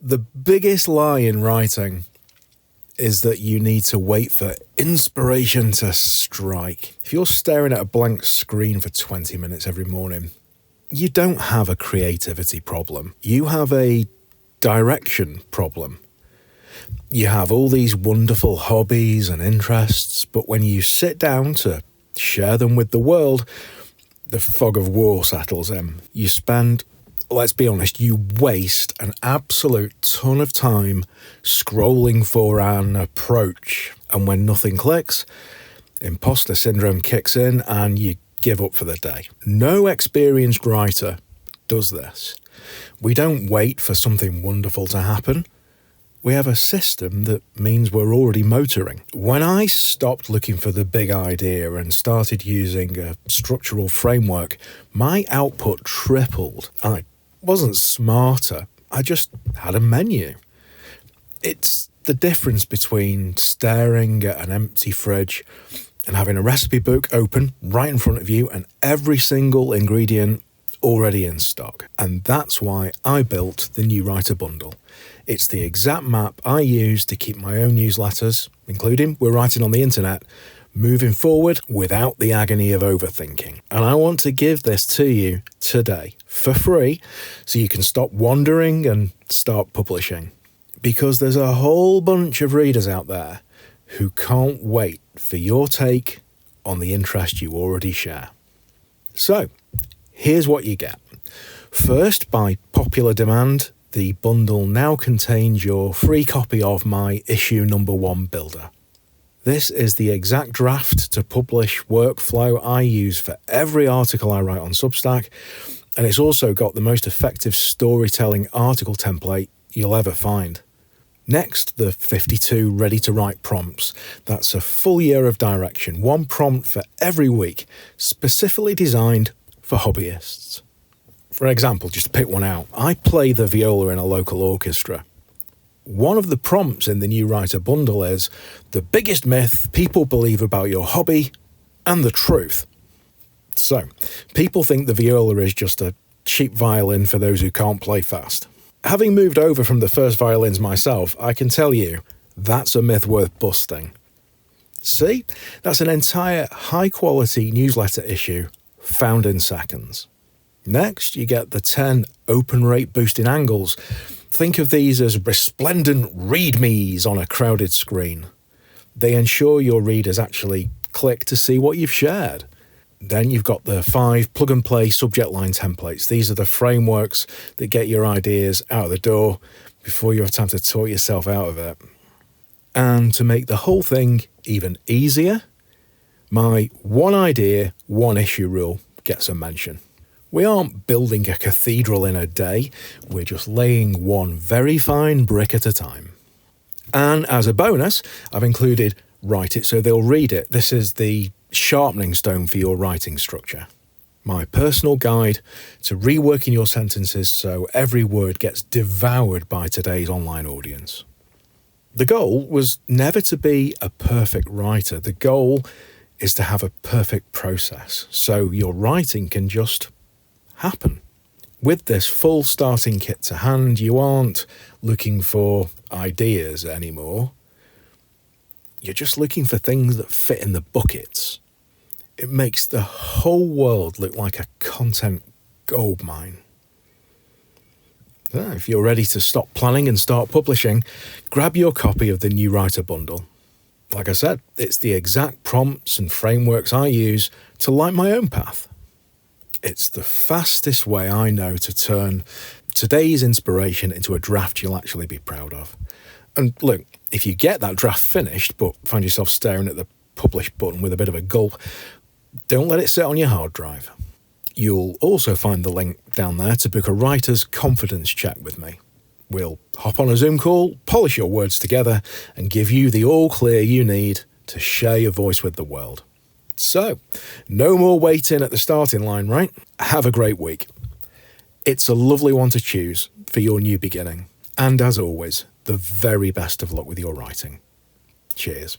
The biggest lie in writing is that you need to wait for inspiration to strike. If you're staring at a blank screen for 20 minutes every morning, you don't have a creativity problem. You have a direction problem. You have all these wonderful hobbies and interests, but when you sit down to share them with the world, the fog of war settles in. You spend, let's be honest, you waste an absolute ton of time scrolling for an approach. And when nothing clicks, imposter syndrome kicks in and you give up for the day. No experienced writer does this. We don't wait for something wonderful to happen. We have a system that means we're already motoring. When I stopped looking for the big idea and started using a structural framework, my output tripled. I wasn't smarter, I just had a menu. It's the difference between staring at an empty fridge and having a recipe book open right in front of you and every single ingredient already in stock. And that's why I built the New Writer Bundle. It's the exact map I use to keep my own newsletters, including We're Writing on the Internet, moving forward without the agony of overthinking. And I want to give this to you today for free so you can stop wandering and start publishing. Because there's a whole bunch of readers out there who can't wait for your take on the interest you already share. So, here's what you get. First, by popular demand, the bundle now contains your free copy of my issue number 1 builder. This is the exact draft to publish workflow I use for every article I write on Substack, and it's also got the most effective storytelling article template you'll ever find. Next, the 52 ready-to-write prompts. That's a full year of direction, 1 prompt for every week, specifically designed for hobbyists. For example, just to pick one out, I play the viola in a local orchestra. One of the prompts in the New Writer Bundle is the biggest myth people believe about your hobby and the truth. So, people think the viola is just a cheap violin for those who can't play fast. Having moved over from the first violins myself, I can tell you that's a myth worth busting. See, that's an entire high-quality newsletter issue found in seconds. Next, you get the 10 open rate boosting angles. Think of these as resplendent read-me's on a crowded screen. They ensure your readers actually click to see what you've shared. Then you've got the 5 plug-and-play subject line templates. These are the frameworks that get your ideas out the door before you have time to talk yourself out of it. And to make the whole thing even easier, my 1 idea, 1 issue rule gets a mention. We aren't building a cathedral in a day, we're just laying 1 very fine brick at a time. And as a bonus, I've included Write It So They'll Read It. This is the sharpening stone for your writing structure. My personal guide to reworking your sentences so every word gets devoured by today's online audience. The goal was never to be a perfect writer. The goal is to have a perfect process, so your writing can just happen. With this full starting kit to hand, you aren't looking for ideas anymore. You're just looking for things that fit in the buckets. It makes the whole world look like a content goldmine. So if you're ready to stop planning and start publishing, grab your copy of the New Writer Bundle. Like I said, it's the exact prompts and frameworks I use to light my own path. It's the fastest way I know to turn today's inspiration into a draft you'll actually be proud of. And look, if you get that draft finished but find yourself staring at the publish button with a bit of a gulp, don't let it sit on your hard drive. You'll also find the link down there to book a writer's confidence check with me. We'll hop on a Zoom call, polish your words together, and give you the all clear you need to share your voice with the world. So, no more waiting at the starting line, right? Have a great week. It's a lovely one to choose for your new beginning. And as always, the very best of luck with your writing. Cheers.